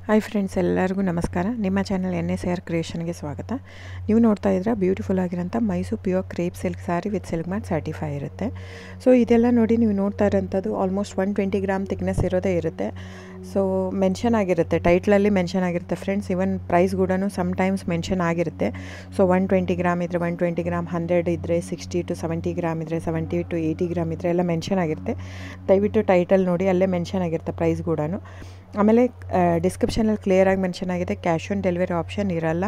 Hi friends, ಎಲ್ಲರಿಗೂ ನಮಸ್ಕಾರ. ನಿಮ್ಮ ಚಾನಲ್ NSAR ಕ್ರಿಯೇಷನ್ಗೆ ಸ್ವಾಗತ. ನೀವು ನೋಡ್ತಾ ಇದ್ರೆ ಬ್ಯೂಟಿಫುಲ್ ಆಗಿರೋಂಥ Mysuru pure crepe silk saree with silk mark certify ಇರುತ್ತೆ. ಸೊ ಇದೆಲ್ಲ ನೋಡಿ, ನೀವು ನೋಡ್ತಾ ಇರೋಂಥದ್ದು ಆಲ್ಮೋಸ್ಟ್ 120 ಗ್ರಾಮ್ ಥಿಕ್ನೆಸ್ ಇರೋದೇ ಇರುತ್ತೆ. ಸೊ ಮೆನ್ಷನ್ ಆಗಿರುತ್ತೆ, ಟೈಟ್ಲಲ್ಲಿ ಮೆನ್ಷನ್ ಆಗಿರುತ್ತೆ ಫ್ರೆಂಡ್ಸ್. ಇವನ್ ಪ್ರೈಸ್ ಕೂಡ ಸಮ್ಟೈಮ್ಸ್ ಮೆನ್ಷನ್ ಆಗಿರುತ್ತೆ. ಸೊ 120 ಗ್ರಾಮ್ ಇದ್ದರೆ 120 ಗ್ರಾಮ್, 100 ಇದ್ದರೆ 60 to 70 ಗ್ರಾಮ್ ಇದ್ದರೆ 70 to 80 ಗ್ರಾಮ್ ಇದ್ದರೆ ಎಲ್ಲ ಮೆನ್ಷನ್ ಆಗಿರುತ್ತೆ. ದಯವಿಟ್ಟು ಟೈಟಲ್ ನೋಡಿ, ಅಲ್ಲೇ ಮೆನ್ಷನ್ ಆಗಿರುತ್ತೆ ಪ್ರೈಸ್ ಕೂಡ. ಆಮೇಲೆ ಡಿಸ್ಕ್ರಿಪ್ಷನಲ್ಲಿ ಕ್ಲಿಯರಾಗಿ ಮೆನ್ಷನ್ ಆಗಿದೆ, ಕ್ಯಾಶ್ ಆನ್ ಡೆಲಿವರಿ ಆಪ್ಷನ್ ಇರಲ್ಲ,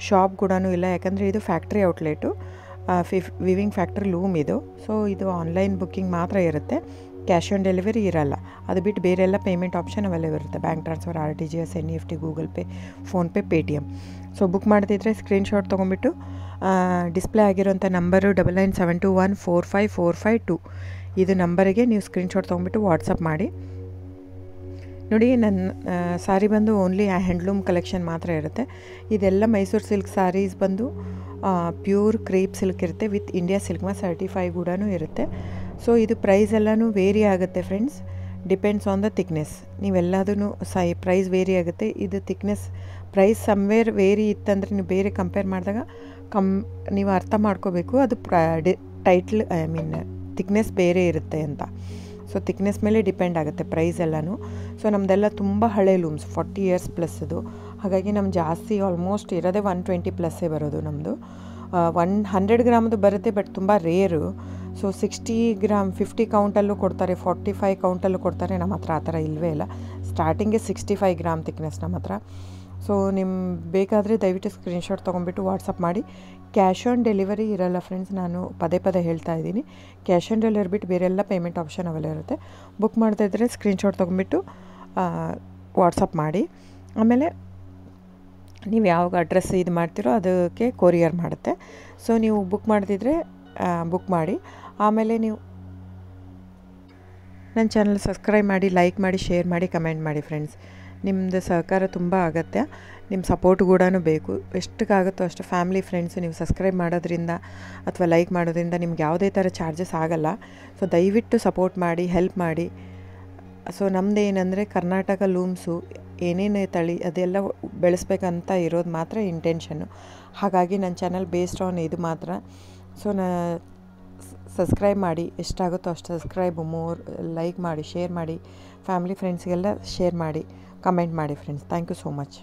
ಶಾಪ್ ಕೂಡ ಇಲ್ಲ. ಯಾಕಂದರೆ ಇದು factory outlet, viewing factory loom ಇದು. ಸೊ ಇದು ಆನ್ಲೈನ್ ಬುಕ್ಕಿಂಗ್ ಮಾತ್ರ ಇರುತ್ತೆ, ಕ್ಯಾಶ್ ಆನ್ ಡೆಲಿವರಿ ಇರಲ್ಲ. ಅದು ಬಿಟ್ಟು ಬೇರೆಲ್ಲ ಪೇಮೆಂಟ್ ಆಪ್ಷನ್ ಅವೈಲೇಬಲ್ ಇರುತ್ತೆ, bank transfer, RTGS, NEFT, Google pay, PhonePe, Paytm. So book ಮಾಡ್ತಿದ್ರೆ ಸ್ಕ್ರೀನ್ಶಾಟ್ ತೊಗೊಂಬಿಟ್ಟು ಡಿಸ್ಪ್ಲೇ ಆಗಿರೋಂಥ ನಂಬರು 9972145452 ಇದು ನಂಬರಿಗೆ ನೀವು ಸ್ಕ್ರೀನ್ಶಾಟ್ ತೊಗೊಂಬಿಟ್ಟು ವಾಟ್ಸಪ್ ಮಾಡಿ. ನೋಡಿ, ನನ್ನ ಸಾರಿ ಬಂದು ಓನ್ಲಿ ಹ್ಯಾಂಡ್ಲೂಮ್ ಕಲೆಕ್ಷನ್ ಮಾತ್ರ ಇರುತ್ತೆ. ಇದೆಲ್ಲ ಮೈಸೂರು ಸಿಲ್ಕ್ ಸ್ಯಾರೀಸ್ ಬಂದು ಪ್ಯೂರ್ ಕ್ರೇಪ್ ಸಿಲ್ಕ್ ಇರುತ್ತೆ, with India silk mark certify ಕೂಡ ಇರುತ್ತೆ. ಸೊ ಇದು ಪ್ರೈಸ್ ಎಲ್ಲನೂ ವೇರಿ ಆಗುತ್ತೆ friends, depends on the thickness. ನೀವೆಲ್ಲದೂ ಪ್ರೈಸ್ ವೇರಿ ಆಗುತ್ತೆ. ಇದು ಥಿಕ್ನೆಸ್ ಪ್ರೈಸ್ ಸಮ್ವೇರ್ ವೇರಿ ಇತ್ತಂದರೆ ನೀವು ಬೇರೆ ಕಂಪೇರ್ ಮಾಡಿದಾಗ ನೀವು ಅರ್ಥ ಮಾಡ್ಕೋಬೇಕು, ಅದು ಥಿಕ್ನೆಸ್ ಬೇರೆ ಇರುತ್ತೆ ಅಂತ. ಸೊ ಥಿಕ್ನೆಸ್ ಮೇಲೆ ಡಿಪೆಂಡ್ ಆಗುತ್ತೆ ಪ್ರೈಸ್ ಎಲ್ಲನೂ. ಸೊ ನಮ್ಮದೆಲ್ಲ ತುಂಬ ಹಳೆ ಲೂಮ್ಸ್, 40 years ಪ್ಲಸ್ ಅದು. ಹಾಗಾಗಿ ನಮ್ಮ ಜಾಸ್ತಿ ಆಲ್ಮೋಸ್ಟ್ ಇರೋದೇ 120 ಪ್ಲಸ್ಸೇ ಬರೋದು ನಮ್ಮದು. 100 ಗ್ರಾಮದು ಬರುತ್ತೆ, ಬಟ್ ತುಂಬ ರೇರು. ಸೊ 60 ಗ್ರಾಮ್ 50 ಕೌಂಟಲ್ಲೂ ಕೊಡ್ತಾರೆ, 45 ಕೌಂಟಲ್ಲೂ ಕೊಡ್ತಾರೆ. ನಮ್ಮ ಹತ್ರ ಆ ಥರ ಇಲ್ಲವೇ ಇಲ್ಲ. ಸ್ಟಾರ್ಟಿಂಗೇ 65 ಗ್ರಾಮ್ ಥಿಕ್ನೆಸ್ ನಮ್ಮ ಹತ್ರ. ಸೊ ಬೇಕಾದರೆ ದಯವಿಟ್ಟು ಸ್ಕ್ರೀನ್ಶಾಟ್ ತೊಗೊಂಬಿಟ್ಟು ವಾಟ್ಸಪ್ ಮಾಡಿ. ಕ್ಯಾಶ್ ಆನ್ ಡೆಲಿವರಿ ಇರಲ್ಲ ಫ್ರೆಂಡ್ಸ್, ನಾನು ಪದೇ ಹೇಳ್ತಾ ಇದ್ದೀನಿ. ಕ್ಯಾಶ್ ಆನ್ ಡೆಲಿವರಿ ಬಿಟ್ಟು ಬೇರೆಲ್ಲ ಪೇಮೆಂಟ್ ಆಪ್ಷನ್ ಅವೈಲೇಬಲ್ ಇರುತ್ತೆ. ಬುಕ್ ಮಾಡ್ತಾಯಿದ್ರೆ ಸ್ಕ್ರೀನ್ಶಾಟ್ ತೊಗೊಂಬಿಟ್ಟು ವಾಟ್ಸಪ್ ಮಾಡಿ. ಆಮೇಲೆ ನೀವು ಯಾವ ಅಡ್ರೆಸ್ ಇದು ಮಾಡ್ತೀರೋ ಅದಕ್ಕೆ ಕೊರಿಯರ್ ಮಾಡುತ್ತೆ. ಸೊ ನೀವು ಬುಕ್ ಮಾಡ್ತಿದ್ರೆ ಬುಕ್ ಮಾಡಿ. ಆಮೇಲೆ ನೀವು ನನ್ನ ಚಾನಲ್ ಸಬ್ಸ್ಕ್ರೈಬ್ ಮಾಡಿ, ಲೈಕ್ ಮಾಡಿ, ಶೇರ್ ಮಾಡಿ, ಕಮೆಂಟ್ ಮಾಡಿ ಫ್ರೆಂಡ್ಸ್. ನಿಮ್ಮದು ಸಹಕಾರ ತುಂಬ ಅಗತ್ಯ, ನಿಮ್ಮ ಸಪೋರ್ಟ್ ಕೂಡ ಬೇಕು. ಎಷ್ಟಕ್ಕಾಗುತ್ತೋ ಅಷ್ಟು ಫ್ಯಾಮಿಲಿ ಫ್ರೆಂಡ್ಸು ನೀವು ಸಬ್ಸ್ಕ್ರೈಬ್ ಮಾಡೋದ್ರಿಂದ ಅಥವಾ ಲೈಕ್ ಮಾಡೋದ್ರಿಂದ ನಿಮ್ಗೆ ಯಾವುದೇ ಥರ ಚಾರ್ಜಸ್ ಆಗಲ್ಲ. ಸೊ ದಯವಿಟ್ಟು ಸಪೋರ್ಟ್ ಮಾಡಿ, ಹೆಲ್ಪ್ ಮಾಡಿ. ಸೊ ನಮ್ಮದು ಏನಂದರೆ ಕರ್ನಾಟಕ ಲೂಮ್ಸು ಏನೇನು ತಳಿ ಅದೆಲ್ಲ ಬೆಳೆಸ್ಬೇಕಂತ ಇರೋದು ಮಾತ್ರ ಇಂಟೆನ್ಷನ್ನು. ಹಾಗಾಗಿ ನನ್ನ ಚಾನಲ್ ಬೇಸ್ಡ್ ಆನ್ ಇದು ಮಾತ್ರ. ಸೊ ಸಬ್ಸ್ಕ್ರೈಬ್ ಮಾಡಿ, ಎಷ್ಟಾಗುತ್ತೋ ಅಷ್ಟು ಸಬ್ಸ್ಕ್ರೈಬ್, ಲೈಕ್ ಮಾಡಿ, ಶೇರ್ ಮಾಡಿ, ಫ್ಯಾಮಿಲಿ ಫ್ರೆಂಡ್ಸ್ಗೆಲ್ಲ ಶೇರ್ ಮಾಡಿ, ಕಮೆಂಟ್ ಮಾಡಿ friends. Thank you so much.